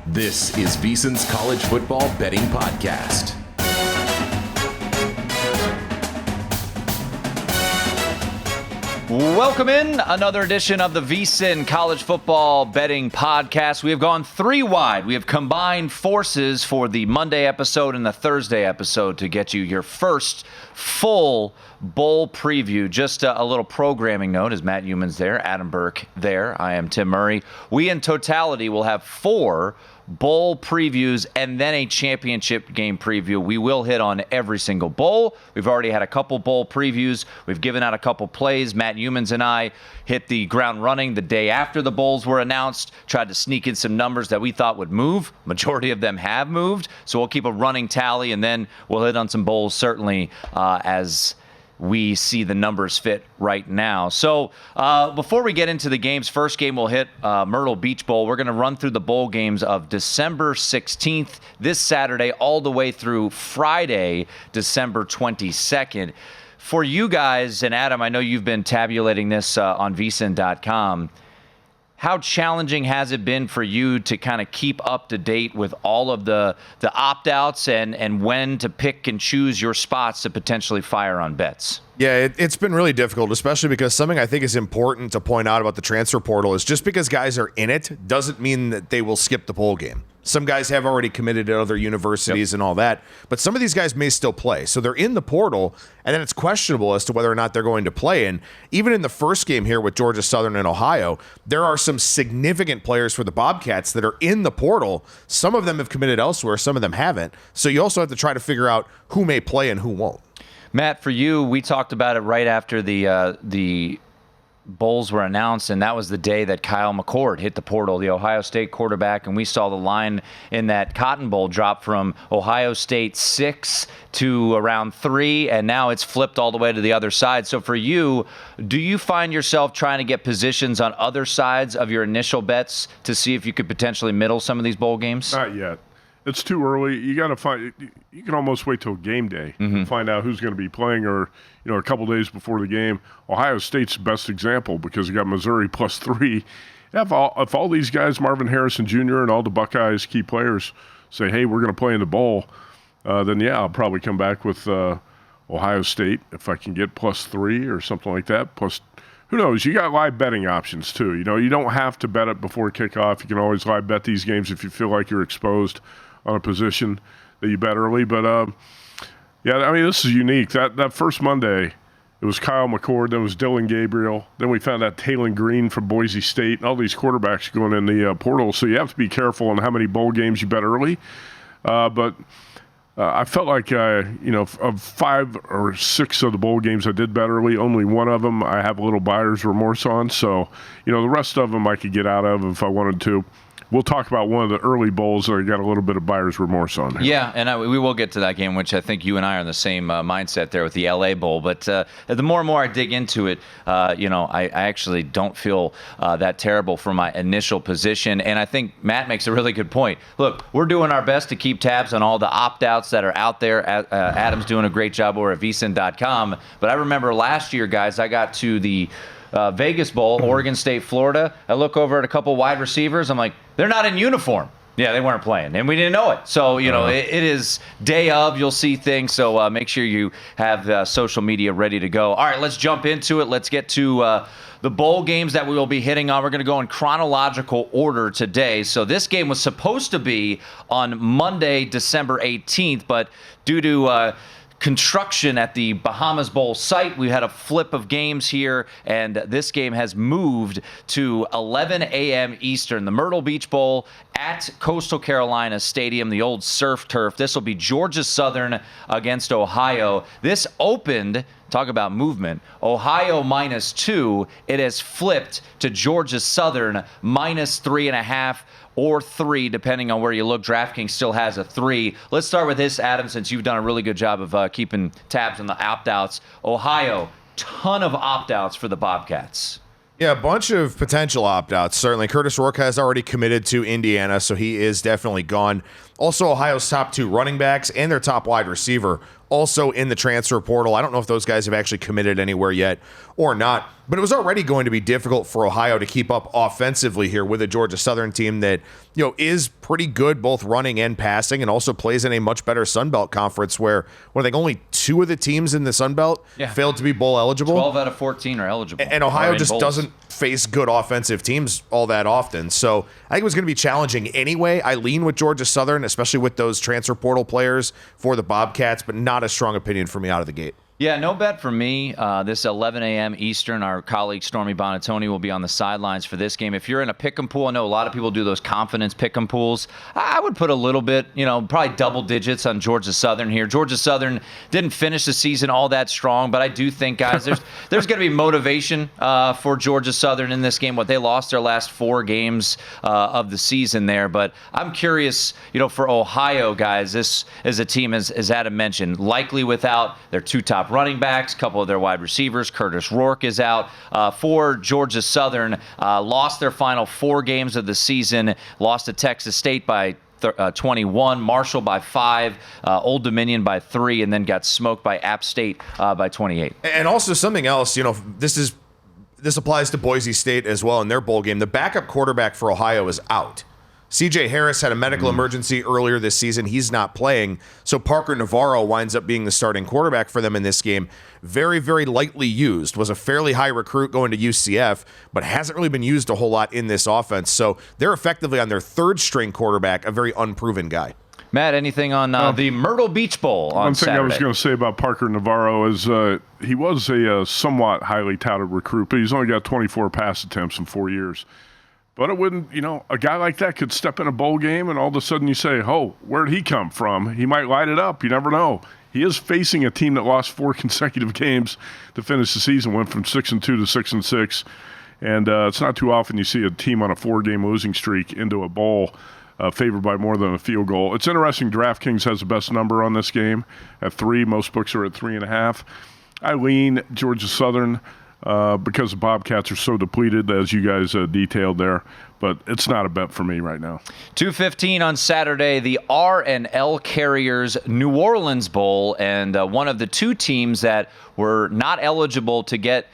This is VSiN's College Football Betting Podcast. Welcome in another edition of the VSiN College Football Betting Podcast. We have gone three wide. We have combined forces for the Monday episode and the Thursday episode to get you your first full bowl preview. Just a little programming note, as Matt Youmans there, Adam Burke there, I am Tim Murray. We in totality will have four bowl previews and then a championship game preview. We will hit on every single bowl. We've already had a couple bowl previews. We've given out a couple plays. Matt Youmans and I hit the ground running the day after the bowls were announced, tried to sneak in some numbers that we thought would move. Majority of them have moved, so we'll keep a running tally, and then we'll hit on some bowls certainly as we see the numbers fit right now. So before we get into the games, first game we'll hit Myrtle Beach Bowl. We're going to run through the bowl games of December 16th, this Saturday, all the way through Friday, December 22nd. For you guys, and Adam, I know you've been tabulating this on VSiN.com. How challenging has it been for you to kind of keep up to date with all of the opt-outs and when to pick and choose your spots to potentially fire on bets? Yeah, it's been really difficult, especially because something I think is important to point out about the transfer portal is just because guys are in it doesn't mean that they will skip the bowl game. Some guys have already committed to other universities and all that, but some of these guys may still play. So they're in the portal, and then it's questionable as to whether or not they're going to play. And even in the first game here with Georgia Southern and Ohio, there are some significant players for the Bobcats that are in the portal. Some of them have committed elsewhere, some of them haven't. So you also have to try to figure out who may play and who won't. Matt, for you, we talked about it right after the bowls were announced, and that was the day that Kyle McCord hit the portal, the Ohio State quarterback, and we saw the line in that Cotton Bowl drop from Ohio State 6 to around 3, and now it's flipped all the way to the other side. So for you, do you find yourself trying to get positions on other sides of your initial bets to see if you could potentially middle some of these bowl games? Not yet. It's too early. You got to find. You can almost wait till game day and find out who's going to be playing, or a couple days before the game. Ohio State's the best example because you got Missouri +3. If all these guys, Marvin Harrison Jr. and all the Buckeyes key players, say, "Hey, we're going to play in the bowl," then yeah, I'll probably come back with Ohio State if I can get +3 or something like that. Plus, who knows? You got live betting options too. You don't have to bet it before kickoff. You can always live bet these games if you feel like you're exposed on a position that you bet early. But, yeah, I mean, this is unique. That first Monday, it was Kyle McCord, then it was Dylan Gabriel. Then we found out Taylon Green from Boise State, and all these quarterbacks going in the portal. So you have to be careful on how many bowl games you bet early. But I felt like, of 5 or 6 of the bowl games I did bet early, only one of them I have a little buyer's remorse on. So, the rest of them I could get out of if I wanted to. We'll talk about one of the early bowls that I got a little bit of buyer's remorse on. Here. Yeah, and we will get to that game, which I think you and I are in the same mindset there with the LA Bowl. But the more and more I dig into it, I actually don't feel that terrible for my initial position. And I think Matt makes a really good point. Look, we're doing our best to keep tabs on all the opt-outs that are out there. Adam's doing a great job over at VSiN.com. But I remember last year, guys, I got to the Vegas Bowl, Oregon State, Florida. I look over at a couple wide receivers. I'm like, they're not in uniform. Yeah, they weren't playing, and we didn't know it. So, it is day of. You'll see things. So make sure you have social media ready to go. All right, let's jump into it. Let's get to the bowl games that we will be hitting on. We're going to go in chronological order today. So this game was supposed to be on Monday, December 18th, but due to construction at the Bahamas Bowl site, we had a flip of games here, and this game has moved to 11 a.m. Eastern. The Myrtle Beach Bowl at Coastal Carolina Stadium, the old surf turf. This will be Georgia Southern against Ohio. This opened, talk about movement, Ohio -2. It has flipped to Georgia Southern -3.5. or 3, depending on where you look. DraftKings still has a 3. Let's start with this, Adam, since you've done a really good job of keeping tabs on the opt-outs. Ohio, ton of opt-outs for the Bobcats. Yeah, a bunch of potential opt-outs, certainly. Curtis Rourke has already committed to Indiana, so he is definitely gone. Also, Ohio's top 2 running backs and their top wide receiver also in the transfer portal. I don't know if those guys have actually committed anywhere yet or not, but it was already going to be difficult for Ohio to keep up offensively here with a Georgia Southern team that, is pretty good both running and passing, and also plays in a much better Sun Belt conference where I think only 2 of the teams in the Sun Belt failed to be bowl eligible. 12 out of 14 are eligible. And Ohio just doesn't face good offensive teams all that often. So I think it was going to be challenging anyway. I lean with Georgia Southern, especially with those transfer portal players for the Bobcats, but not a strong opinion for me out of the gate. Yeah, no bet for me. This 11 a.m. Eastern, our colleague Stormy Bonatoni will be on the sidelines for this game. If you're in a pick 'em pool, I know a lot of people do those confidence pick 'em pools. I would put a little bit, probably double digits on Georgia Southern here. Georgia Southern didn't finish the season all that strong, but I do think, guys, there's going to be motivation for Georgia Southern in this game. They lost their last 4 games of the season there, but I'm curious, for Ohio, guys, this is a team, as Adam mentioned, likely without their 2 top running backs, a couple of their wide receivers. Curtis Rourke is out. For Georgia Southern, lost their final 4 games of the season, lost to Texas State by 21, Marshall by 5, Old Dominion by 3, and then got smoked by App State by 28. And also something else, this applies to Boise State as well in their bowl game. The backup quarterback for Ohio is out. C.J. Harris had a medical emergency earlier this season. He's not playing. So Parker Navarro winds up being the starting quarterback for them in this game. Very, very lightly used. Was a fairly high recruit going to UCF, but hasn't really been used a whole lot in this offense. So they're effectively on their 3rd string quarterback, a very unproven guy. Matt, anything on the Myrtle Beach Bowl on Saturday? One thing I was going to say about Parker Navarro is he was a somewhat highly touted recruit, but he's only got 24 pass attempts in 4 years. But it wouldn't, a guy like that could step in a bowl game and all of a sudden you say, oh, where'd he come from? He might light it up. You never know. He is facing a team that lost 4 consecutive games to finish the season, went from 6-2 to 6-6. And it's not too often you see a team on a 4-game losing streak into a bowl favored by more than a field goal. It's interesting. DraftKings has the best number on this game at 3. Most books are at 3.5. I lean Georgia Southern. Because the Bobcats are so depleted, as you guys detailed there. But it's not a bet for me right now. 2:15 on Saturday, the R&L Carriers New Orleans Bowl, and one of the 2 teams that were not eligible to get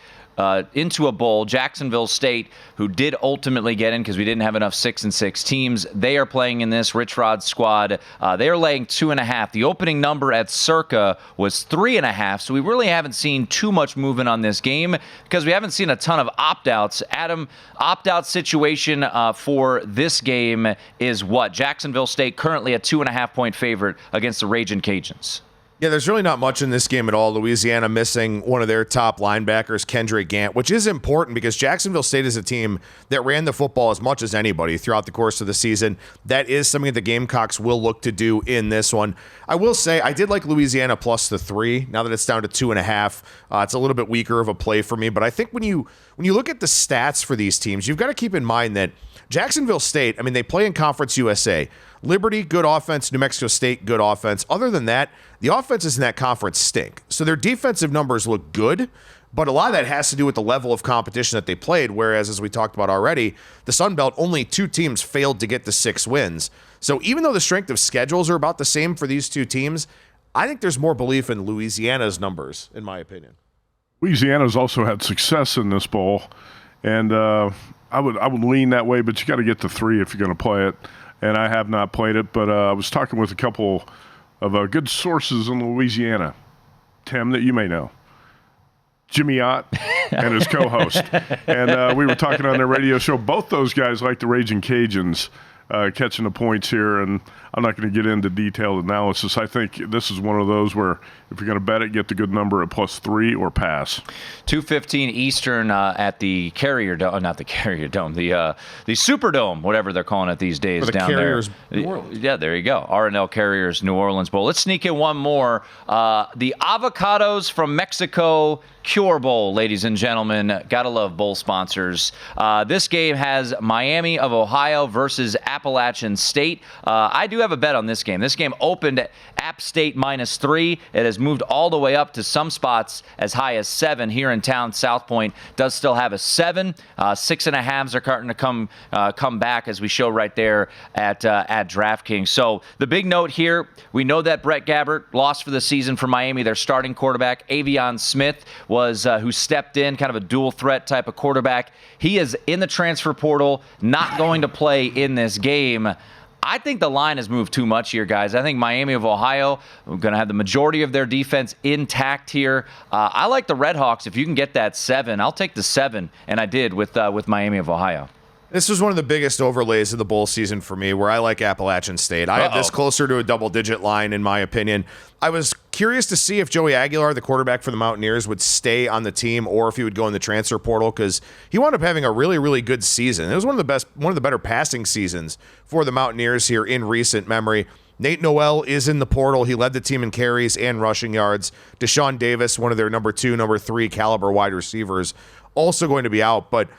into a bowl, Jacksonville State, who did ultimately get in because we didn't have enough 6-6 teams. They are playing in this Rich Rod squad. They are laying 2.5. The opening number at Circa was 3.5, so we really haven't seen too much movement on this game because we haven't seen a ton of opt-outs. Adam, opt-out situation for this game is what? Jacksonville State currently a 2.5-point favorite against the Ragin' Cajuns. Yeah, there's really not much in this game at all. Louisiana missing one of their top linebackers, Kendrick Gant, which is important because Jacksonville State is a team that ran the football as much as anybody throughout the course of the season. That is something that the Gamecocks will look to do in this one. I will say I did like Louisiana plus the 3. Now that it's down to 2.5, it's a little bit weaker of a play for me. But I think when you look at the stats for these teams, you've got to keep in mind that Jacksonville State, they play in Conference USA. Liberty, good offense. New Mexico State, good offense. Other than that, the offenses in that conference stink. So their defensive numbers look good, but a lot of that has to do with the level of competition that they played, whereas, as we talked about already, the Sun Belt, only 2 teams failed to get to 6 wins. So even though the strength of schedules are about the same for these 2 teams, I think there's more belief in Louisiana's numbers, in my opinion. Louisiana's also had success in this bowl, and I would lean that way, but you got to get to 3 if you're going to play it. And I have not played it, but I was talking with a couple of good sources in Louisiana, Tim, that you may know, Jimmy Ott and his co-host. And we were talking on their radio show. Both those guys like the Ragin' Cajuns catching the points here, and I'm not going to get into detailed analysis. I think this is one of those where if you're going to bet it, get the good number at plus 3 or pass. 2:15 Eastern at the Carrier Dome, not the Carrier Dome, the Superdome, whatever they're calling it these days, the down Carriers, there. New Orleans. Yeah, there you go. R&L Carriers New Orleans Bowl. Let's sneak in one more. The Avocados from Mexico Cure Bowl, ladies and gentlemen. Gotta love bowl sponsors. This game has Miami of Ohio versus Appalachian State. I do have a bet on this game. This game opened at App State -3. It has moved all the way up to some spots as high as 7 here in town. South Point does still have a 7. 6.5s are starting to come back, as we show right there at DraftKings. So the big note here, we know that Brett Gabbert lost for the season for Miami. Their starting quarterback, Avion Smith, was who stepped in, kind of a dual threat type of quarterback. He is in the transfer portal, not going to play in this game. I think the line has moved too much here, guys. I think Miami of Ohio are going to have the majority of their defense intact here. I like the Redhawks. If you can get that 7, I'll take the 7, and I did with Miami of Ohio. This was one of the biggest overlays of the bowl season for me, where I like Appalachian State. I have this closer to a double-digit line, in my opinion. I was curious to see if Joey Aguilar, the quarterback for the Mountaineers, would stay on the team or if he would go in the transfer portal, because he wound up having a really, really good season. It was one of the better passing seasons for the Mountaineers here in recent memory. Nate Noel is in the portal. He led the team in carries and rushing yards. Deshaun Davis, one of their number 2, number 3 caliber wide receivers, also going to be out. But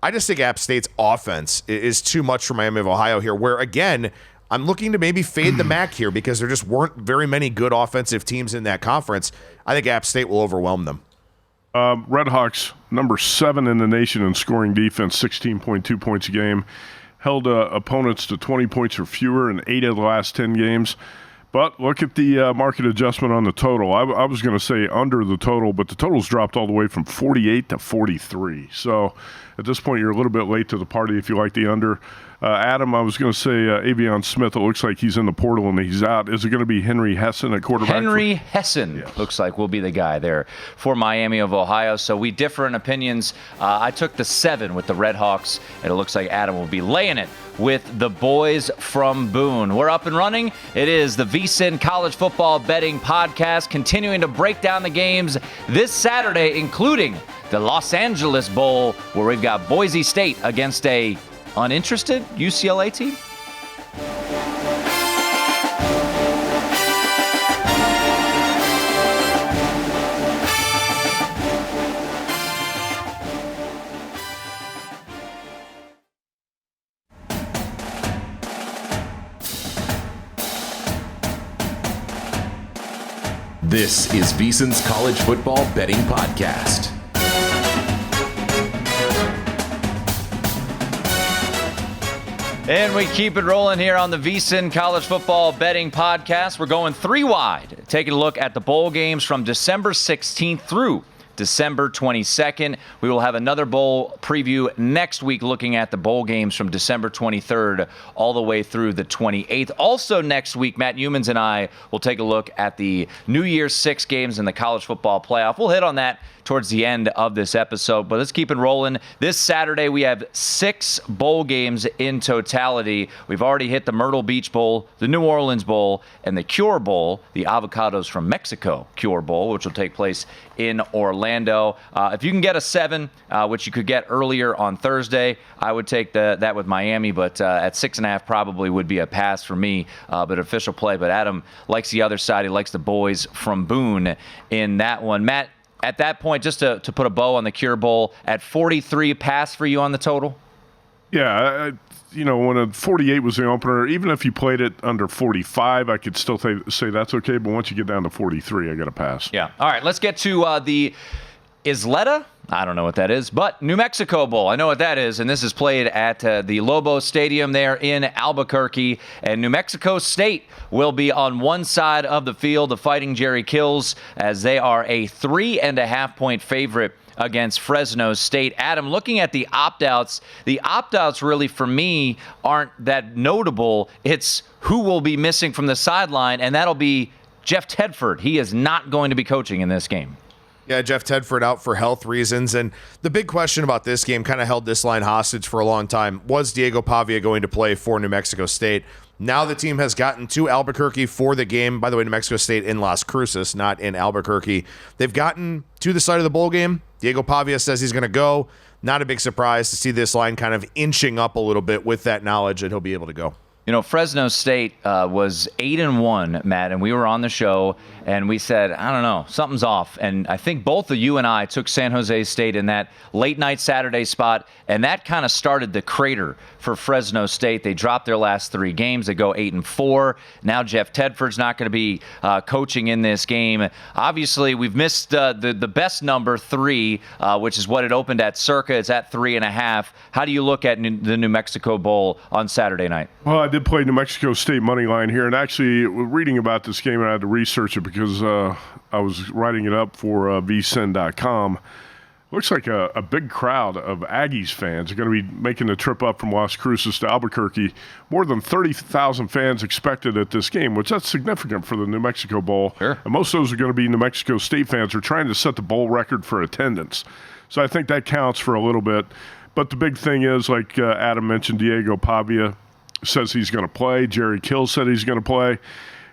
I just think App State's offense is too much for Miami of Ohio here, where, again, I'm looking to maybe fade the MAC here because there just weren't very many good offensive teams in that conference. I think App State will overwhelm them. Redhawks, number 7 in the nation in scoring defense, 16.2 points a game. Held opponents to 20 points or fewer in 8 of the last 10 games. But look at the market adjustment on the total. I was going to say under the total, but the total's dropped all the way from 48 to 43. So at this point, you're a little bit late to the party if you like the under. Adam, I was going to say Avion Smith, it looks like he's in the portal and he's out. Is it going to be Henry Hessen at quarterback? Henry Hessen looks like will be the guy there for Miami of Ohio. So we differ in opinions. I took the 7 with the Redhawks, and it looks like Adam will be laying it with the boys from Boone. We're up and running. It is the VSiN College Football Betting Podcast, continuing to break down the games this Saturday, including the Los Angeles Bowl, where we've got Boise State against a uninterested UCLA team. This is VSiN's College Football Betting Podcast. And we keep it rolling here on the VSiN College Football Betting Podcast. We're going 3 wide, taking a look at the bowl games from December 16th through December 22nd. We will have another bowl preview next week, looking at the bowl games from December 23rd all the way through the 28th. Also next week, Matt Youmans and I will take a look at the New Year's 6 games in the college football playoff. We'll hit on that towards the end of this episode, but let's keep it rolling. This Saturday, we have 6 bowl games in totality. We've already hit the Myrtle Beach Bowl, the New Orleans Bowl, and the Cure Bowl, the Avocados from Mexico Cure Bowl, which will take place in Orlando. If you can get a 7, which you could get earlier on Thursday, I would take that with Miami, but at 6.5 probably would be a pass for me, but official play. But Adam likes the other side. He likes the boys from Boone in that one. Matt, at that point, just to put a bow on the Cure Bowl, at 43, pass for you on the total? Yeah, when a 48 was the opener, even if you played it under 45, I could still say that's okay. But once you get down to 43, I got to pass. Yeah. All right, let's get to the Isleta. I don't know what that is, but New Mexico Bowl. I know what that is, and this is played at the Lobo Stadium there in Albuquerque. And New Mexico State will be on one side of the field, the Fighting Jerry Kills, as they are a 3.5-point favorite against Fresno State. Adam, looking at the opt-outs really, for me, aren't that notable. It's who will be missing from the sideline, and that'll be Jeff Tedford. He is not going to be coaching in this game. Yeah, Jeff Tedford out for health reasons. And the big question about this game kind of held this line hostage for a long time. Was Diego Pavia going to play for New Mexico State? Now the team has gotten to Albuquerque for the game. By the way, New Mexico State in Las Cruces, not in Albuquerque. They've gotten to the site of the bowl game. Diego Pavia says he's going to go. Not a big surprise to see this line kind of inching up a little bit with that knowledge that he'll be able to go. You know, Fresno State was 8-1, Matt, and we were on the show, and we said, I don't know, something's off. And I think both of you and I took San Jose State in that late-night Saturday spot, and that kind of started the crater for Fresno State. They dropped their last 3 games. They go 8-4. Now Jeff Tedford's not going to be coaching in this game. Obviously, we've missed the best number, 3, which is what it opened at circa. It's at 3.5. How do you look at the New Mexico Bowl on Saturday night? Well, I did play New Mexico State money line here, and actually reading about this game, I had to research it because I was writing it up for VSiN.com. Looks like a big crowd of Aggies fans are going to be making the trip up from Las Cruces to Albuquerque. More than 30,000 fans expected at this game, which that's significant for the New Mexico Bowl. Sure. And most of those are going to be New Mexico State fans who are trying to set the bowl record for attendance. So I think that counts for a little bit. But the big thing is, like Adam mentioned, Diego Pavia says he's going to play. Jerry Kill said he's going to play.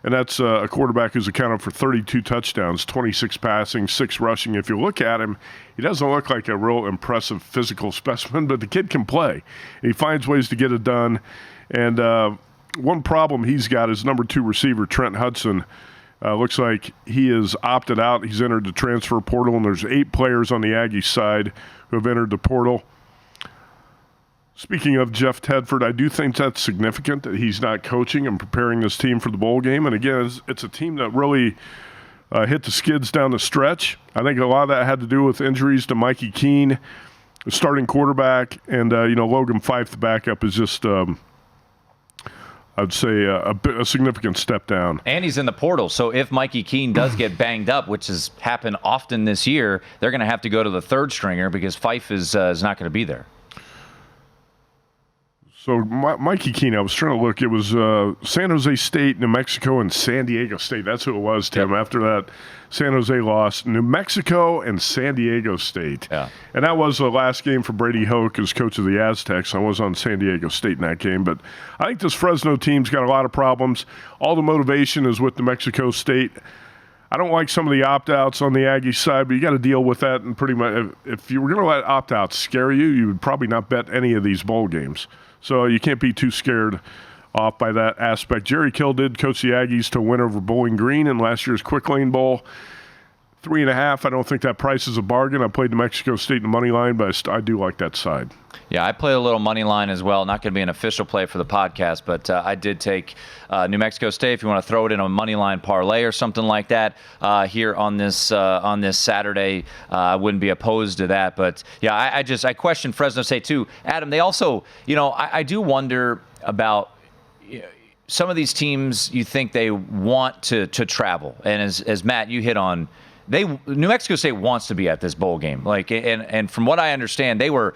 And that's a quarterback who's accounted for 32 touchdowns, 26 passing, 6 rushing. If you look at him, he doesn't look like a real impressive physical specimen, but the kid can play. He finds ways to get it done. And one problem he's got is number 2 receiver, Trent Hudson. Looks like he is opted out. He's entered the transfer portal, and there's 8 players on the Aggie side who have entered the portal. Speaking of Jeff Tedford, I do think that's significant that he's not coaching and preparing this team for the bowl game. And again, it's a team that really hit the skids down the stretch. I think a lot of that had to do with injuries to Mikey Keene, the starting quarterback, and Logan Fife, the backup, is just I'd say a significant step down. And he's in the portal, so if Mikey Keene does get banged up, which has happened often this year, they're going to have to go to the 3rd stringer because Fife is not going to be there. So Mikey Keene, I was trying to look. It was San Jose State, New Mexico, and San Diego State. That's who it was, Tim. Yep. After that, San Jose lost. New Mexico and San Diego State. Yeah. And that was the last game for Brady Hoke as coach of the Aztecs. I was on San Diego State in that game. But I think this Fresno team's got a lot of problems. All the motivation is with New Mexico State. I don't like some of the opt-outs on the Aggie side, but you got to deal with that. And pretty much, if you were going to let opt-outs scare you, you would probably not bet any of these bowl games. So you can't be too scared off by that aspect. Jerry Kill did coach the Aggies to win over Bowling Green in last year's Quick Lane Bowl. 3.5, I don't think that price is a bargain. I played New Mexico State in the money line, but I do like that side. Yeah, I played a little money line as well. Not going to be an official play for the podcast, but I did take New Mexico State. If you want to throw it in a money line parlay or something like that here on this Saturday, I wouldn't be opposed to that. But yeah, I question Fresno State too. Adam, they also, I do wonder about some of these teams. You think they want to travel, and as Matt, you hit on. New Mexico State wants to be at this bowl game. And from what I understand, they were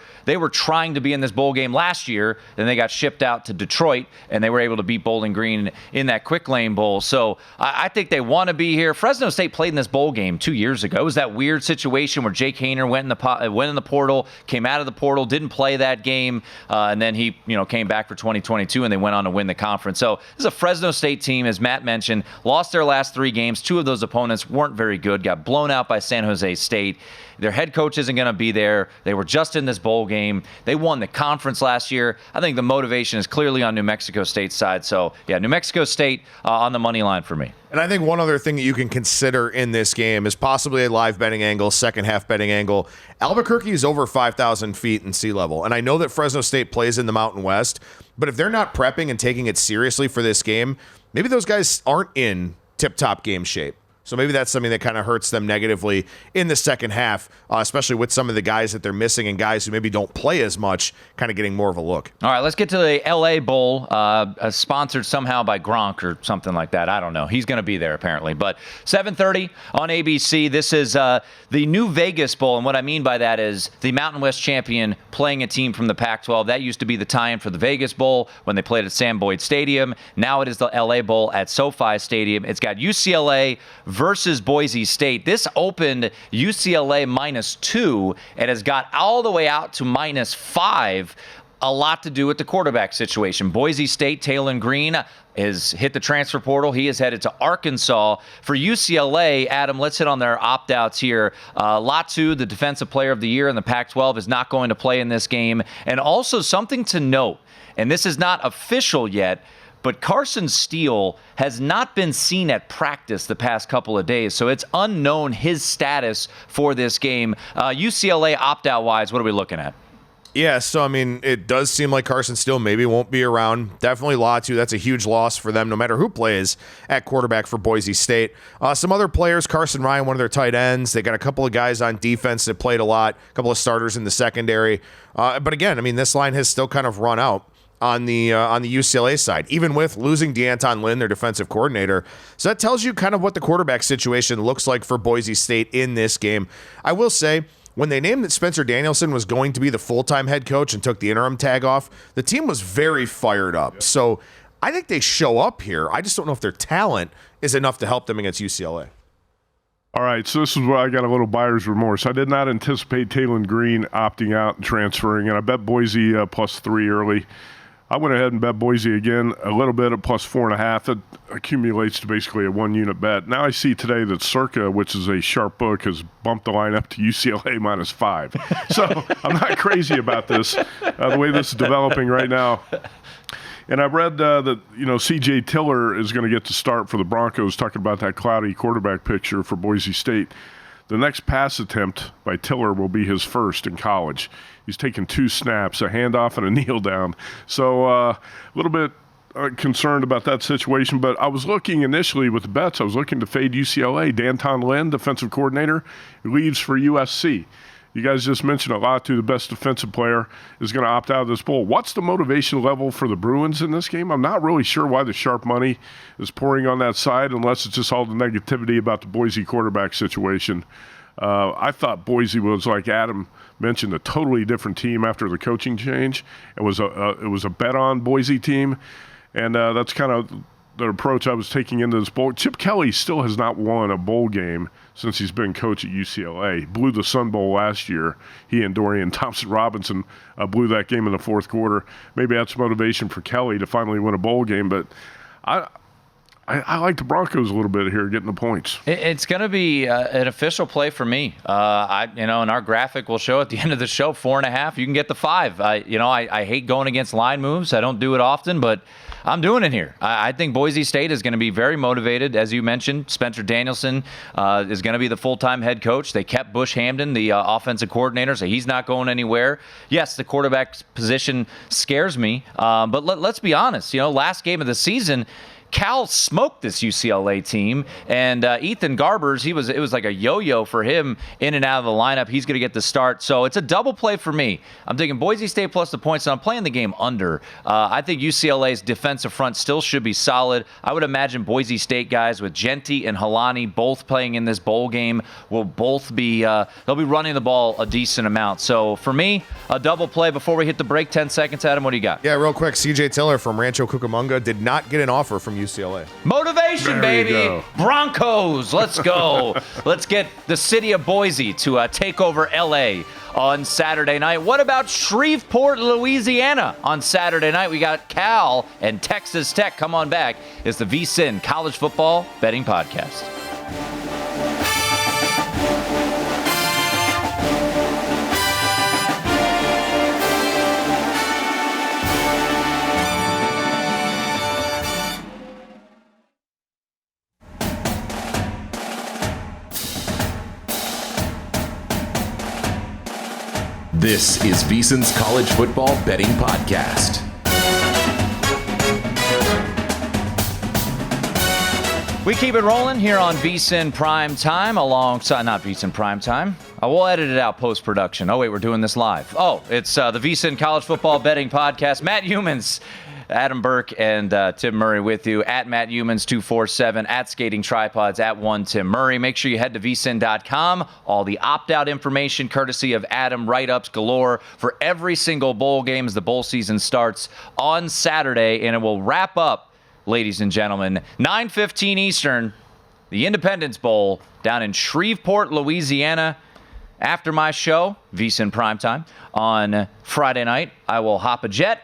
trying to be in this bowl game last year. Then they got shipped out to Detroit, and they were able to beat Bowling Green in that Quick Lane Bowl. So I think they want to be here. Fresno State played in this bowl game 2 years ago. It was that weird situation where Jake Hayner went in the portal, came out of the portal, didn't play that game, and then he came back for 2022, and they went on to win the conference. So this is a Fresno State team, as Matt mentioned, lost their last 3 games. 2 of those opponents weren't very good, got blown out by San Jose State. Their head coach isn't going to be there. They were just in this bowl game. They won the conference last year. I think the motivation is clearly on New Mexico State's side. So, yeah, New Mexico State on the money line for me. And I think one other thing that you can consider in this game is possibly a live betting angle, second half betting angle. Albuquerque is over 5,000 feet in sea level. And I know that Fresno State plays in the Mountain West, but if they're not prepping and taking it seriously for this game, maybe those guys aren't in tip-top game shape. So maybe that's something that kind of hurts them negatively in the second half, especially with some of the guys that they're missing and guys who maybe don't play as much kind of getting more of a look. All right, let's get to the LA Bowl, sponsored somehow by Gronk or something like that. I don't know. He's going to be there apparently. But 7:30 on ABC. This is the new Vegas Bowl, and what I mean by that is the Mountain West champion playing a team from the Pac-12. That used to be the tie-in for the Vegas Bowl when they played at Sam Boyd Stadium. Now it is the LA Bowl at SoFi Stadium. It's got UCLA versus Boise State. This opened UCLA -2 and has got all the way out to -5. A lot to do with the quarterback situation. Boise State, Taylon Green has hit the transfer portal. He is headed to Arkansas. For UCLA, Adam, let's hit on their opt-outs here. Latu, the defensive player of the year in the Pac-12, is not going to play in this game. And also something to note, and this is not official yet, but Carson Steele has not been seen at practice the past couple of days, so it's unknown his status for this game. UCLA opt-out wise, what are we looking at? Yeah, so, I mean, it does seem like Carson Steele maybe won't be around. Definitely Latu. That's a huge loss for them, no matter who plays at quarterback for Boise State. Some other players, Carson Ryan, one of their tight ends. They got a couple of guys on defense that played a lot, a couple of starters in the secondary. But again, I mean, this line has still kind of run out on the UCLA side, even with losing D'Anton Lynn, their defensive coordinator. So that tells you kind of what the quarterback situation looks like for Boise State in this game. I will say, when they named that Spencer Danielson was going to be the full-time head coach and took the interim tag off, the team was very fired up. So I think they show up here. I just don't know if their talent is enough to help them against UCLA. All right, so this is where I got a little buyer's remorse. I did not anticipate Taylon Green opting out and transferring, and I bet Boise +3 early. I went ahead and bet Boise again a little bit at +4.5. It accumulates to basically a 1-unit bet. Now I see today that Circa, which is a sharp book, has bumped the line up to UCLA -5. So I'm not crazy about this, the way this is developing right now. And I read that, C.J. Tiller is going to get to start for the Broncos, talking about that cloudy quarterback picture for Boise State. The next pass attempt by Tiller will be his first in college. He's taken 2 snaps, a handoff and a kneel down. So a little bit concerned about that situation. But I was looking initially with the bets. I was looking to fade UCLA. D'Anton Lynn, defensive coordinator, leaves for USC. You guys just mentioned a lot to the best defensive player is going to opt out of this bowl. What's the motivation level for the Bruins in this game? I'm not really sure why the sharp money is pouring on that side unless it's just all the negativity about the Boise quarterback situation. I thought Boise was, like Adam mentioned, a totally different team after the coaching change. It was a bet-on Boise team, and that's kind of the approach I was taking into this bowl. Chip Kelly still has not won a bowl game since he's been coach at UCLA. Blew the Sun Bowl last year. He and Dorian Thompson-Robinson blew that game in the fourth quarter. Maybe that's motivation for Kelly to finally win a bowl game, but I like the Broncos a little bit here, getting the points. It's going to be an official play for me. And our graphic will show at the end of the show 4.5. You can get the 5. I hate going against line moves. I don't do it often, but I'm doing it here. I think Boise State is going to be very motivated, as you mentioned. Spencer Danielson is going to be the full-time head coach. They kept Bush Hamden, the offensive coordinator, so he's not going anywhere. Yes, the quarterback position scares me, but let's be honest. Last game of the season, Cal smoked this UCLA team, and Ethan Garbers, it was like a yo-yo for him in and out of the lineup. He's going to get the start, so it's a double play for me. I'm taking Boise State plus the points, and I'm playing the game under. I think UCLA's defensive front still should be solid. I would imagine Boise State guys with Genti and Halani both playing in this bowl game will both be they'll be running the ball a decent amount. So for me, a double play. Before we hit the break, 10 seconds, Adam, what do you got? Yeah, real quick, C.J. Tiller from Rancho Cucamonga did not get an offer from UCLA. Motivation, There you baby. go. Broncos, let's go. Let's get the city of Boise to take over L.A. on Saturday night. What about Shreveport, Louisiana on Saturday night? We got Cal and Texas Tech. Come on back. It's the VSiN College Football Betting Podcast. This is VSiN's College Football Betting Podcast. We keep it rolling here on VSiN Prime Time alongside, not VSiN Prime Time. We'll edit it out post-production. Oh, wait, we're doing this live. Oh, it's the VSiN College Football Betting Podcast. Matt Youmans, Adam Burke, and Tim Murray with you. At Matt Youmans 247, at Skating Tripods, at 1 Tim Murray. Make sure you head to vsin.com. All the opt-out information courtesy of Adam, write-ups galore for every single bowl game as the bowl season starts on Saturday, and it will wrap up, ladies and gentlemen, 9:15 Eastern, the Independence Bowl down in Shreveport, Louisiana. After my show, VSiN Primetime, on Friday night, I will hop a jet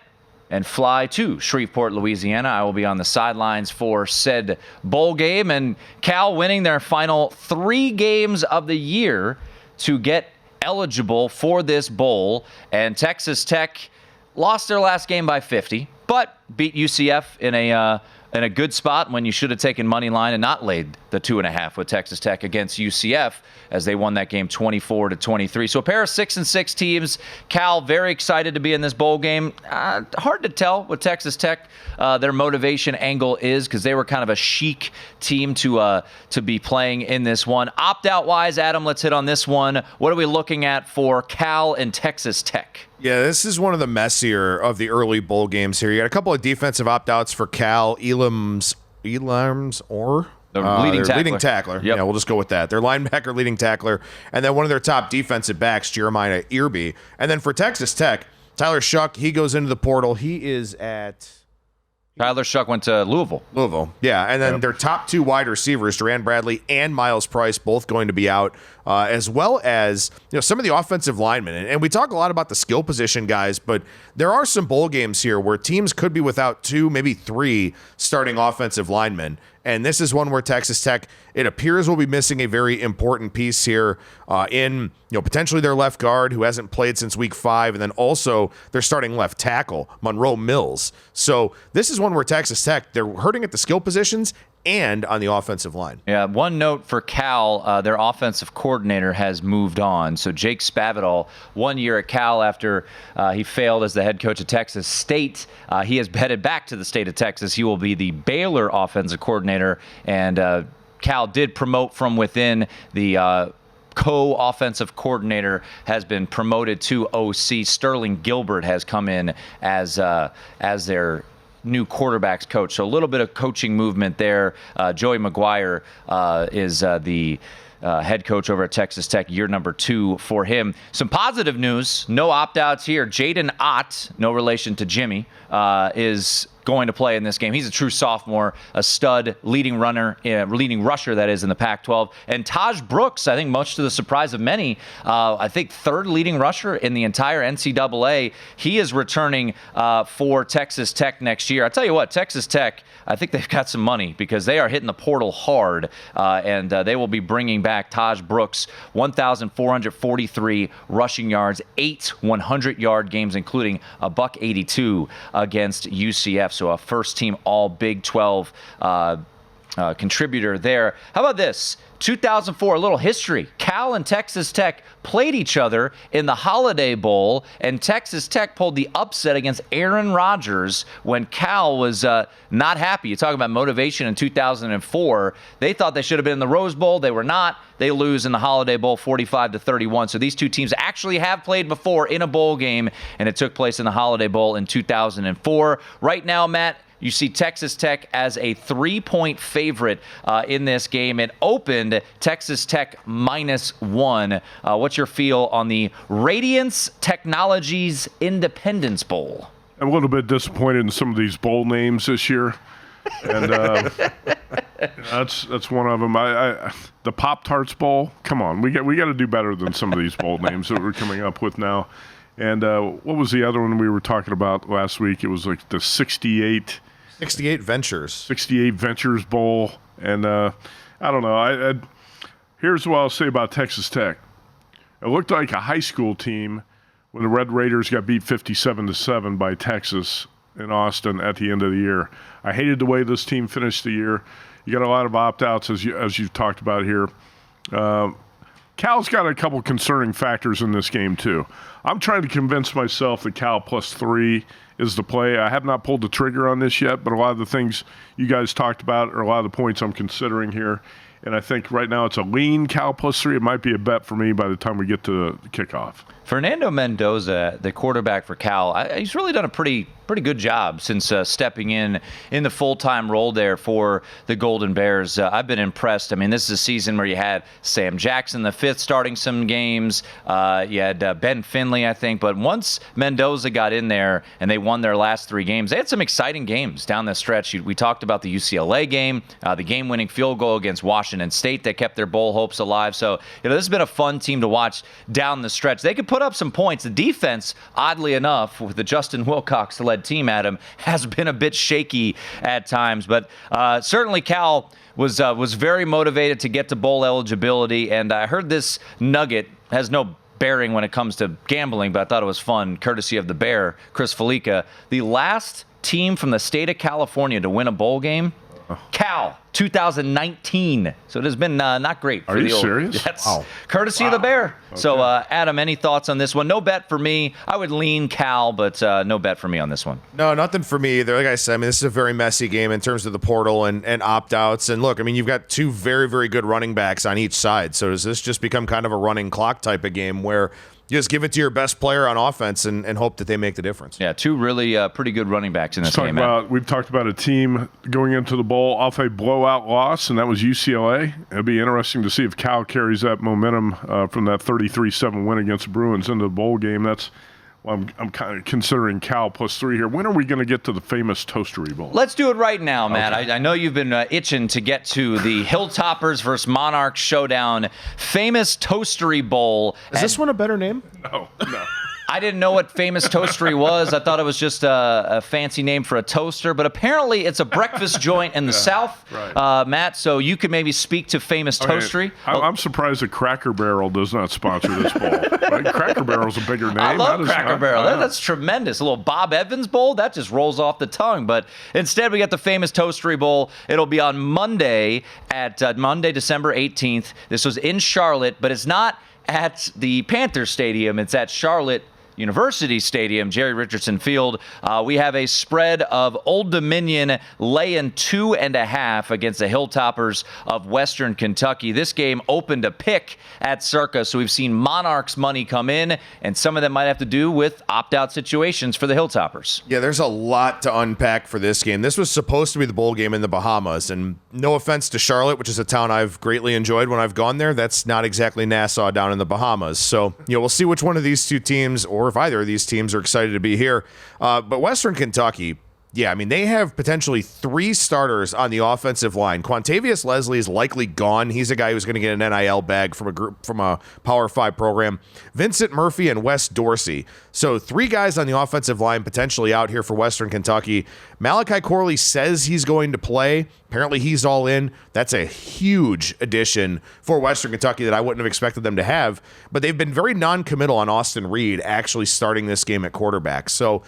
and fly to Shreveport, Louisiana. I will be on the sidelines for said bowl game, and Cal winning their final 3 games of the year to get eligible for this bowl, and Texas Tech lost their last game by 50. but beat UCF in a good spot when you should have taken money line and not laid the 2.5 with Texas Tech against UCF as they won that game 24-23. So a pair of 6-6 teams. Cal very excited to be in this bowl game. Hard to tell what Texas Tech their motivation angle is because they were kind of a chic team to be playing in this one. Opt-out wise, Adam, let's hit on this one. What are we looking at for Cal and Texas Tech? Yeah, this is one of the messier of the early bowl games here. You got a couple of defensive opt-outs for Cal. Elam's or the leading tackler. Yep. Yeah, we'll just go with that. Their linebacker, leading tackler, and then one of their top defensive backs, Jeremiah Irby. And then for Texas Tech, Tyler Shuck, he goes into the portal. He is at... Tyler Shuck went to Louisville. Yeah, and then their top 2 wide receivers, Duran Bradley and Miles Price, both going to be out, as well as some of the offensive linemen. And we talk a lot about the skill position guys, but there are some bowl games here where teams could be without 2, maybe 3 starting offensive linemen. And this is one where Texas Tech, it appears, will be missing a very important piece here in potentially their left guard, who hasn't played since week 5, and then also their starting left tackle, Monroe Mills. So this is one where Texas Tech, they're hurting at the skill positions and on the offensive line. Yeah, one note for Cal, their offensive coordinator has moved on. So Jake Spavital, 1 year at Cal after he failed as the head coach of Texas State, he has headed back to the state of Texas. He will be the Baylor offensive coordinator, and Cal did promote from within. The co-offensive coordinator has been promoted to OC. Sterling Gilbert has come in as their new quarterbacks coach. So a little bit of coaching movement there. Joey McGuire is the head coach over at Texas Tech, year number 2 for him. Some positive news, no opt-outs here. Jaden Ott, no relation to Jimmy, is going to play in this game. He's a true sophomore, a stud, leading rusher that is in the Pac-12. And Taj Brooks, I think much to the surprise of many, I think 3rd leading rusher in the entire NCAA. He is returning for Texas Tech next year. I tell you what, Texas Tech, I think they've got some money because they are hitting the portal hard, and they will be bringing back Taj Brooks, 1,443 rushing yards, 8 100-yard games, including a $182 against UCF. So a first-team All-Big 12 contributor there. How about this? 2004, a little history. Cal and Texas Tech played each other in the Holiday Bowl, and Texas Tech pulled the upset against Aaron Rodgers when Cal was not happy. You talk about motivation in 2004. They thought they should have been in the Rose Bowl. They were not. They lose in the Holiday Bowl 45-31. So these two teams actually have played before in a bowl game, and it took place in the Holiday Bowl in 2004. Right now, Matt, you see Texas Tech as a 3-point favorite in this game. It opened Texas Tech -1. What's your feel on the Radiance Technologies Independence Bowl? I'm a little bit disappointed in some of these bowl names this year, and that's one of them. The Pop-Tarts Bowl. Come on, we got to do better than some of these bowl names that we're coming up with now. And what was the other one we were talking about last week? It was like the 68 Ventures Bowl. And I don't know. Here's what I'll say about Texas Tech. It looked like a high school team when the Red Raiders got beat 57-7 by Texas in Austin at the end of the year. I hated the way this team finished the year. You got a lot of opt-outs, as you've talked about here. Cal's got a couple concerning factors in this game, too. I'm trying to convince myself that Cal +3 is the play. I have not pulled the trigger on this yet, but a lot of the things you guys talked about are a lot of the points I'm considering here. And I think right now it's a lean Cal +3. It might be a bet for me by the time we get to the kickoff. Fernando Mendoza, the quarterback for Cal, he's really done a pretty good job since stepping in the full-time role there for the Golden Bears. I've been impressed. I mean, this is a season where you had Sam Jackson, the 5th, starting some games. You had Ben Finley, I think. But once Mendoza got in there and they won their last 3 games, they had some exciting games down the stretch. We talked about the UCLA game, the game-winning field goal against Washington State that kept their bowl hopes alive. So, this has been a fun team to watch down the stretch. They could put up some points. The defense, oddly enough, with the Justin Wilcox-led team, Adam, has been a bit shaky at times. But certainly Cal was very motivated to get to bowl eligibility. And I heard this nugget has no bearing when it comes to gambling, but I thought it was fun, courtesy of the Bear, Chris Felica. The last team from the state of California to win a bowl game, Cal, 2019. So it has been not great. Are you serious? That's courtesy of the Bear. Okay. So, Adam, any thoughts on this one? No bet for me. I would lean Cal, but no bet for me on this one. No, nothing for me either. Like I said, I mean, this is a very messy game in terms of the portal and opt-outs. And look, I mean, you've got two very, very good running backs on each side. So does this just become kind of a running clock type of game where you just give it to your best player on offense and hope that they make the difference? Yeah, two really pretty good running backs in this game. We've talked about a team going into the bowl off a blowout loss, and that was UCLA. It'll be interesting to see if Cal carries that momentum from that 33-7 win against the Bruins into the bowl game. I'm kind of considering Cal +3 here. When are we going to get to the famous Toastery Bowl? Let's do it right now, Matt. Okay. I know you've been itching to get to the Hilltoppers versus Monarchs showdown, famous Toastery Bowl. Is this one a better name? No. I didn't know what famous Toastery was. I thought it was just a fancy name for a toaster, but apparently it's a breakfast joint in the South, right. Matt, so you could maybe speak to famous Toastery. I'm surprised that Cracker Barrel does not sponsor this bowl. Right? Cracker Barrel's a bigger name. I love Cracker Barrel. That's tremendous. A little Bob Evans Bowl, that just rolls off the tongue. But instead, we got the famous Toastery Bowl. It'll be on Monday Monday, December 18th. This was in Charlotte, but it's not at the Panthers Stadium. It's at Charlotte University Stadium, Jerry Richardson Field. We have a spread of Old Dominion laying 2.5 against the Hilltoppers of Western Kentucky. This game opened a pick at Circa, so we've seen Monarchs money come in, and some of that might have to do with opt-out situations for the Hilltoppers. Yeah, there's a lot to unpack for this game. This was supposed to be the bowl game in the Bahamas, and no offense to Charlotte, which is a town I've greatly enjoyed when I've gone there. That's not exactly Nassau down in the Bahamas. So, we'll see which one of these two teams, or if either of these teams, are excited to be here. But Western Kentucky, yeah, I mean, they have potentially 3 starters on the offensive line. Quantavious Leslie is likely gone. He's a guy who's going to get an NIL bag from a Power 5 program. Vincent Murphy and Wes Dorsey. So 3 guys on the offensive line potentially out here for Western Kentucky. Malachi Corley says he's going to play. Apparently he's all in. That's a huge addition for Western Kentucky that I wouldn't have expected them to have. But they've been very non-committal on Austin Reed actually starting this game at quarterback. So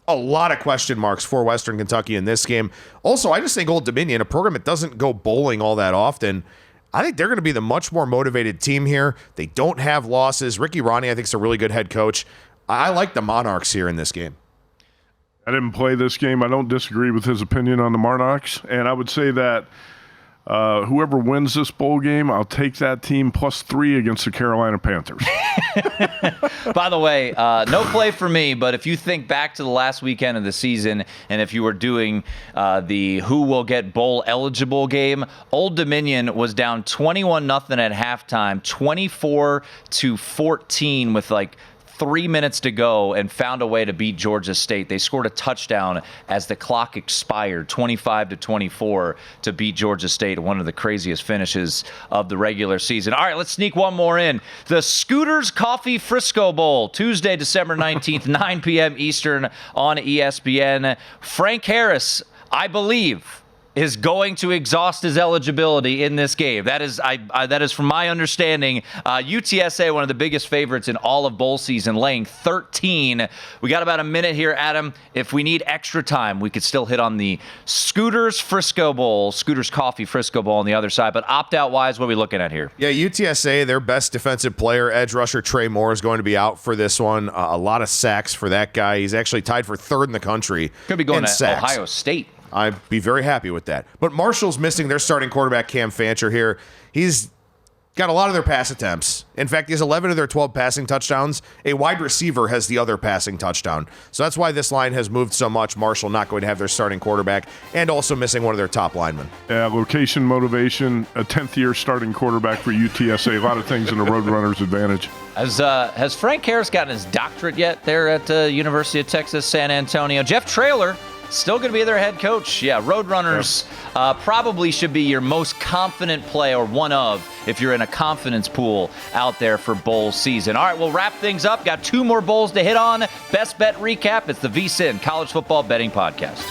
a lot of question marks for Western Kentucky in this game. Also, I just think Old Dominion, a program that doesn't go bowling all that often, I think they're going to be the much more motivated team here. They don't have losses. Ricky Ronnie, I think, is a really good head coach. I like the Monarchs here in this game. I didn't play this game. I don't disagree with his opinion on the Monarchs. And I would say that whoever wins this bowl game, I'll take that team +3 against the Carolina Panthers. By the way, no play for me, but if you think back to the last weekend of the season, and if you were doing the who will get bowl eligible game, Old Dominion was down 21-0 at halftime, 24-14 with 3 minutes to go, and found a way to beat Georgia State. They scored a touchdown as the clock expired, 25-24, to beat Georgia State, one of the craziest finishes of the regular season. All right, let's sneak one more in. The Scooters Coffee Frisco Bowl, Tuesday, December 19th, 9 p.m. Eastern on ESPN. Frank Harris, I believe, is going to exhaust his eligibility in this game. That is from my understanding. UTSA, one of the biggest favorites in all of bowl season, laying 13. We got about a minute here, Adam. If we need extra time, we could still hit on the Scooters Frisco Bowl, Scooters Coffee Frisco Bowl on the other side. But opt-out wise, what are we looking at here? Yeah, UTSA, their best defensive player, edge rusher Trey Moore, is going to be out for this one. A lot of sacks for that guy. He's actually tied for 3rd in the country. Could be going to sacks. Ohio State. I'd be very happy with that. But Marshall's missing their starting quarterback, Cam Fancher, here. He's got a lot of their pass attempts. In fact, he has 11 of their 12 passing touchdowns. A wide receiver has the other passing touchdown. So that's why this line has moved so much. Marshall not going to have their starting quarterback, and also missing one of their top linemen. Yeah, location, motivation, a 10th-year starting quarterback for UTSA. A lot of things in the Roadrunners' advantage. Has Frank Harris gotten his doctorate yet there at the University of Texas, San Antonio? Jeff Traylor, still going to be their head coach. Yeah, Roadrunners probably should be your most confident play, or one of, if you're in a confidence pool out there for bowl season. All right, we'll wrap things up. Got 2 more bowls to hit on. Best bet recap. It's the VSiN College Football Betting Podcast.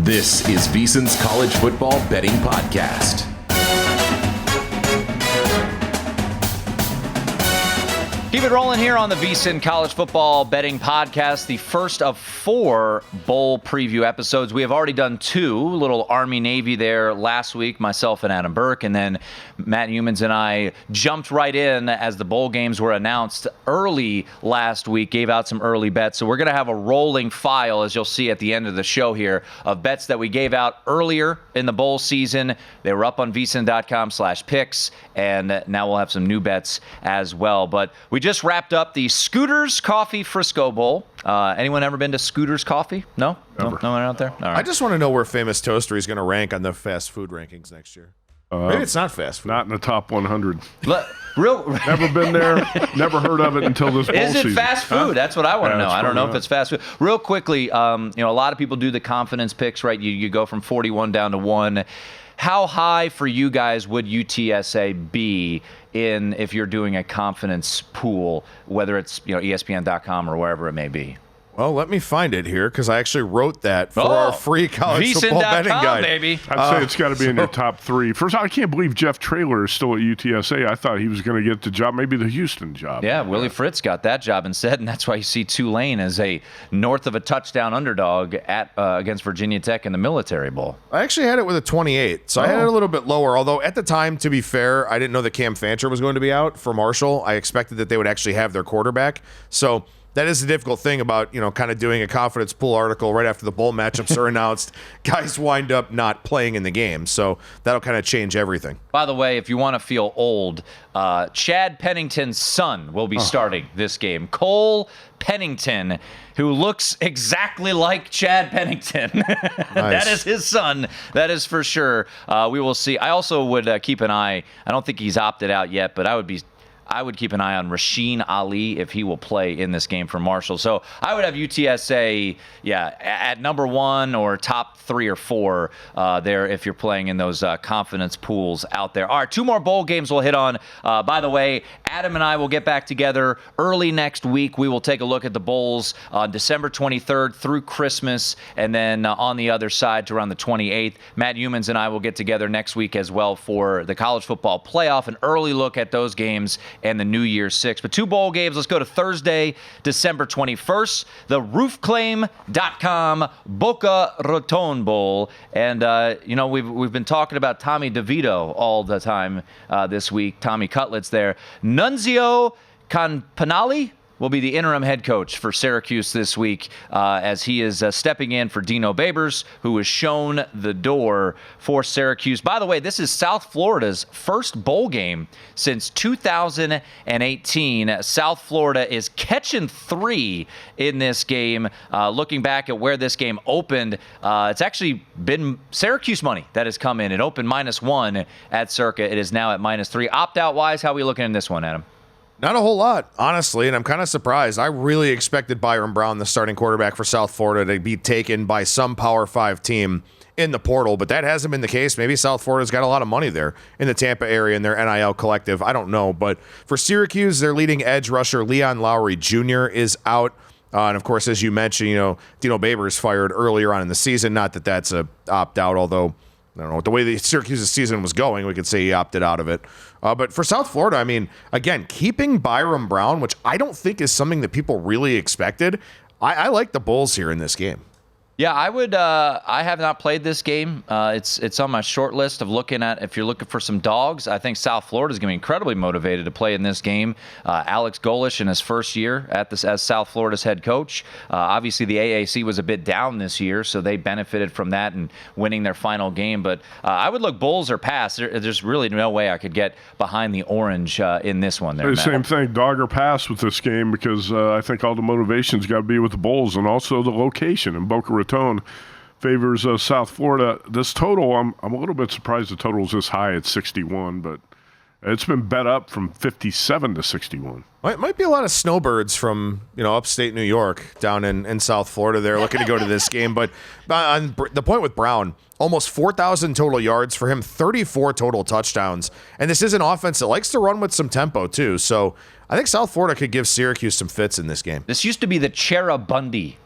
This is VSiN's College Football Betting Podcast. Keep it rolling here on the VSiN College Football Betting Podcast, the first of 4 bowl preview episodes. We have already done 2, little Army-Navy there last week, myself and Adam Burke, and then Matt Youmans and I jumped right in as the bowl games were announced early last week, gave out some early bets. So we're going to have a rolling file, as you'll see at the end of the show here, of bets that we gave out earlier in the bowl season. They were up on vsin.com/picks, and now we'll have some new bets as well. But we just wrapped up the Scooters Coffee Frisco Bowl. Anyone ever been to Scooters Coffee? No? No one out there? All right. I just want to know where Famous Toastery is going to rank on the fast food rankings next year. Maybe it's not fast food. Not in the top 100. Real. Never been there. Never heard of it until this bowl season. Is it fast food? Huh? That's what I want to know. I don't know if not. it's fast food. Real quickly, a lot of people do the confidence picks, right? You go from 41 down to 1. How high for you guys would UTSA be if you're doing a confidence pool, whether it's ESPN.com or wherever it may be? Well, let me find it here because I actually wrote that for our free college football betting guide. Baby. I'd say it's got to be in your top 3. First of all, I can't believe Jeff Traylor is still at UTSA. I thought he was going to get the job, maybe the Houston job. Yeah, Willie Fritz got that job instead, and that's why you see Tulane as a north of a touchdown underdog against Virginia Tech in the Military Bowl. I actually had it with a 28, so I had it a little bit lower. Although at the time, to be fair, I didn't know that Cam Fancher was going to be out for Marshall. I expected that they would actually have their quarterback. So that is the difficult thing about, kind of doing a confidence pool article right after the bowl matchups are announced. Guys wind up not playing in the game, so that'll kind of change everything. By the way, if you want to feel old, Chad Pennington's son will be starting this game. Cole Pennington, who looks exactly like Chad Pennington. Nice. That is his son. That is for sure. We will see. I also would keep an eye. I don't think he's opted out yet, but I would keep an eye on Rasheen Ali if he will play in this game for Marshall. So I would have UTSA, at number 1 or top 3 or 4 there if you're playing in those confidence pools out there. All right, 2 more bowl games we'll hit on. By the way, Adam and I will get back together early next week. We will take a look at the bowls on December 23rd through Christmas, and then on the other side to around the 28th. Matt Youmans and I will get together next week as well for the college football playoff, an early look at those games and the New Year's 6. But 2 bowl games. Let's go to Thursday, December 21st, the roofclaim.com Boca Raton Bowl. And, we've been talking about Tommy DeVito all the time this week. Tommy Cutlets there. Nunzio Campanale will be the interim head coach for Syracuse this week as he is stepping in for Dino Babers, who has shown the door for Syracuse. By the way, this is South Florida's first bowl game since 2018. South Florida is catching 3 in this game. Looking back at where this game opened, it's actually been Syracuse money that has come in. It opened -1 at Circa. It is now at -3. Opt-out wise, how are we looking in this one, Adam? Not a whole lot, honestly, and I'm kind of surprised. I really expected Byron Brown, the starting quarterback for South Florida, to be taken by some Power 5 team in the portal, but that hasn't been the case. Maybe South Florida's got a lot of money there in the Tampa area in their NIL collective. I don't know, but for Syracuse, their leading edge rusher, Leon Lowry Jr., is out. And, of course, as you mentioned, Dino Babers fired earlier on in the season. Not that that's a opt-out, although I don't know, the way the Syracuse's season was going, we could say he opted out of it. But for South Florida, I mean, again, keeping Byron Brown, which I don't think is something that people really expected, I like the Bulls here in this game. Yeah, I would. I have not played this game. It's on my short list of looking at. If you're looking for some dogs, I think South Florida is going to be incredibly motivated to play in this game. Alex Golish in his first year as South Florida's head coach. Obviously, the AAC was a bit down this year, so they benefited from that and winning their final game. But I would look Bulls or pass. There's really no way I could get behind the orange in this one. There, same thing, dog or pass with this game because I think all the motivation's got to be with the Bulls and also the location in Boca Raton favors South Florida. This total, I'm a little bit surprised the total is this high at 61, but it's been bet up from 57 to 61. It might be a lot of snowbirds from upstate New York down in South Florida. They're looking to go to this game, but on the point with Brown, almost 4,000 total yards for him, 34 total touchdowns, and this is an offense that likes to run with some tempo too. So I think South Florida could give Syracuse some fits in this game. This used to be the Chera Bundy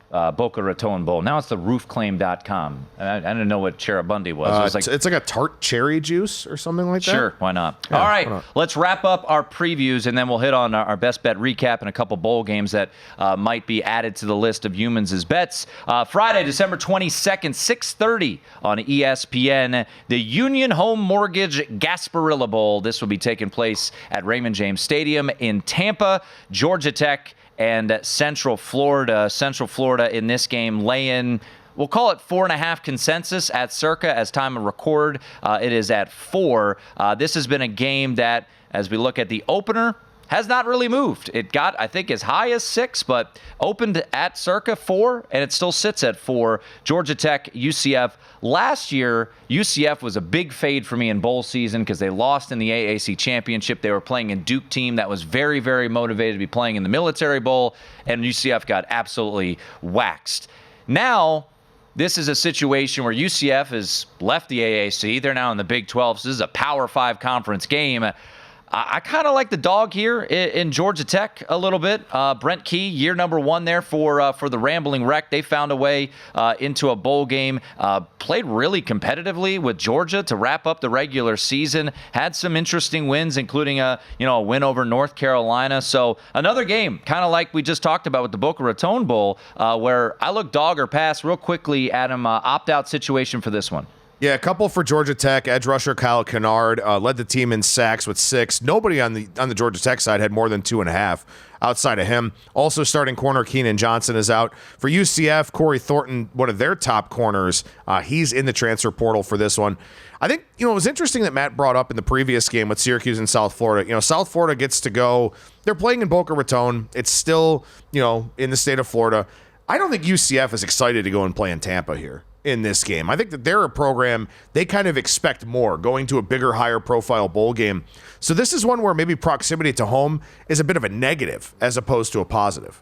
Boca Raton Bowl. Now it's the roofclaim.com. I didn't know what Cheribundi was. It's like a tart cherry juice or something like that? Sure, why not? Yeah, All right, why not? let's wrap up our previews, and then we'll hit on our best bet recap and a couple bowl games that might be added to the list of Youmans' bets. Friday, December 22nd, 6:30 on ESPN, the Union Home Mortgage Gasparilla Bowl. This will be taking place at Raymond James Stadium in Tampa. Georgia Tech and Central Florida. Central Florida in this game laying, we'll call it 4.5 consensus at circa as time of record. It is at 4. This has been a game that, as we look at the opener, has not really moved. It got, I think, as high as 6, but opened at circa 4, and it still sits at 4. Georgia Tech, UCF. Last year, UCF was a big fade for me in bowl season because they lost in the AAC championship. They were playing a Duke team that was very, very motivated to be playing in the Military Bowl, and UCF got absolutely waxed. Now, this is a situation where UCF has left the AAC. They're now in the Big 12, so this is a Power 5 conference game. I kind of like the dog here in Georgia Tech a little bit. Brent Key, year number 1 there for the Rambling Wreck. They found a way into a bowl game. Played really competitively with Georgia to wrap up the regular season. Had some interesting wins, including a win over North Carolina. So another game, kind of like we just talked about with the Boca Raton Bowl, where I look dog or pass real quickly. Adam, opt-out situation for this one. Yeah, a couple for Georgia Tech. Edge rusher Kyle Kennard led the team in sacks with 6. Nobody on the Georgia Tech side had more than 2.5 outside of him. Also starting corner Keenan Johnson is out. For UCF, Corey Thornton, one of their top corners, he's in the transfer portal for this one. I think, it was interesting that Matt brought up in the previous game with Syracuse and South Florida. South Florida gets to go. They're playing in Boca Raton. It's still, in the state of Florida. I don't think UCF is excited to go and play in Tampa here in this game. I think that they're a program, they kind of expect more, going to a bigger, higher profile bowl game. So this is one where maybe proximity to home is a bit of a negative as opposed to a positive.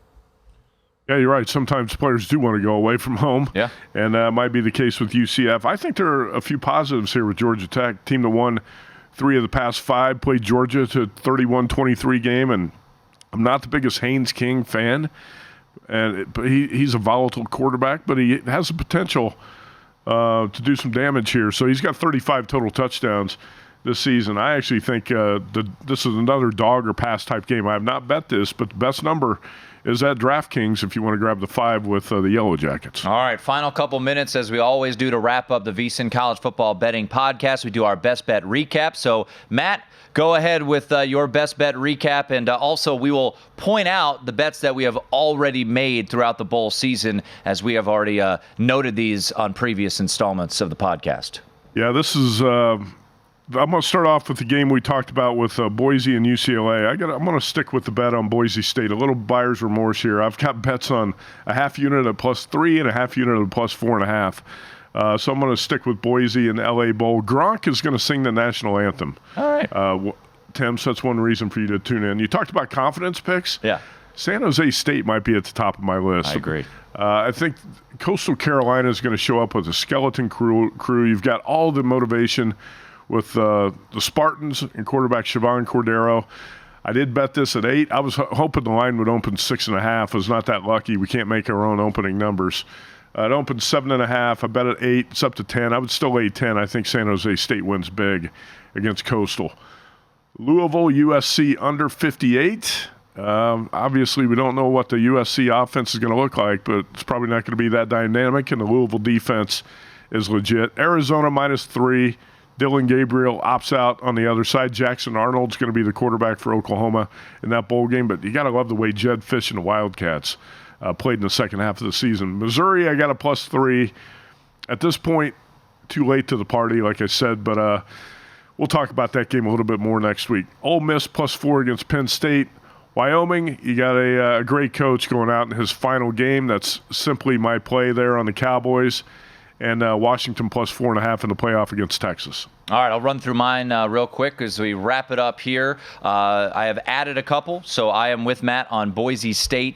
Yeah, you're right. Sometimes players do want to go away from home. Yeah. And that might be the case with UCF. I think there are a few positives here with Georgia Tech. Team that won 3 of the past 5, played Georgia to 31-23 game, and I'm not the biggest Haynes King fan. But he's a volatile quarterback, but he has the potential to do some damage here. So he's got 35 total touchdowns this season. I actually think this is another dog or pass type game. I have not bet this, but the best number is at DraftKings if you want to grab the 5 with the Yellow Jackets. All right, final couple minutes, as we always do, to wrap up the VSiN College Football Betting Podcast. We do our best bet recap. So, Matt, go ahead with your best bet recap, and also we will point out the bets that we have already made throughout the bowl season, as we have already noted these on previous installments of the podcast. Yeah, this is I'm going to start off with the game we talked about with Boise and UCLA. I'm going to stick with the bet on Boise State. A little buyer's remorse here. I've got bets on a half unit at +3 and a half unit at +4.5. So I'm going to stick with Boise and the LA Bowl. Gronk is going to sing the national anthem. All right. Tim, so that's one reason for you to tune in. You talked about confidence picks. Yeah. San Jose State might be at the top of my list. I agree. I think Coastal Carolina is going to show up with a skeleton crew. You've got all the motivation with the Spartans and quarterback Siobhan Cordero. I did bet this at 8. I was hoping the line would open 6.5. I was not that lucky. We can't make our own opening numbers. It opened 7.5. I bet at 8. It's up to 10. I would still lay 10. I think San Jose State wins big against Coastal. Louisville, USC under 58. Obviously, we don't know what the USC offense is going to look like, but it's probably not going to be that dynamic, and the Louisville defense is legit. Arizona -3. Dylan Gabriel opts out on the other side. Jackson Arnold's going to be the quarterback for Oklahoma in that bowl game, but you got to love the way Jed Fish and the Wildcats played in the second half of the season. Missouri, I got a +3. At this point, too late to the party, like I said, but we'll talk about that game a little bit more next week. Ole Miss +4 against Penn State. Wyoming, you got a great coach going out in his final game. That's simply my play there on the Cowboys. And Washington +4.5 in the playoff against Texas. All right, I'll run through mine real quick as we wrap it up here. I have added a couple, so I am with Matt on Boise State,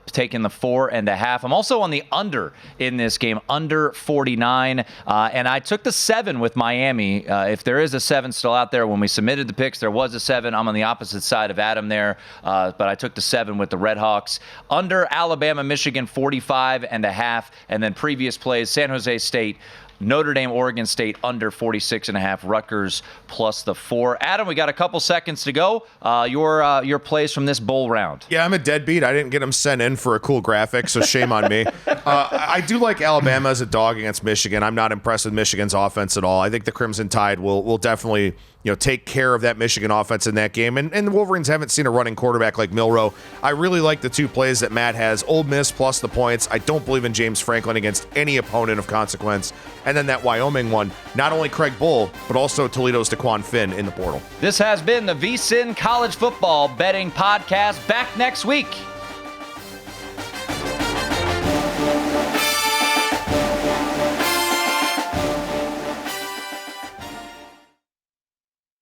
taking the 4.5. I'm also on the under in this game, under 49, and I took the 7 with Miami. If there is a 7 still out there, when we submitted the picks, there was a 7. I'm on the opposite side of Adam there, but I took the 7 with the Redhawks. Under Alabama, Michigan, 45.5, and then previous plays, San Jose State, Notre Dame, Oregon State under 46.5, Rutgers plus the 4. Adam, we got a couple seconds to go. Your plays from this bowl round. Yeah, I'm a deadbeat. I didn't get them sent in for a cool graphic, so shame on me. I do like Alabama as a dog against Michigan. I'm not impressed with Michigan's offense at all. I think the Crimson Tide will definitely take care of that Michigan offense in that game. And the Wolverines haven't seen a running quarterback like Milroe. I really like the 2 plays that Matt has. Ole Miss plus the points. I don't believe in James Franklin against any opponent of consequence. And then that Wyoming one, not only Craig Bull, but also Toledo's DeQuan Finn in the portal. This has been the VSiN College Football Betting Podcast. Back next week.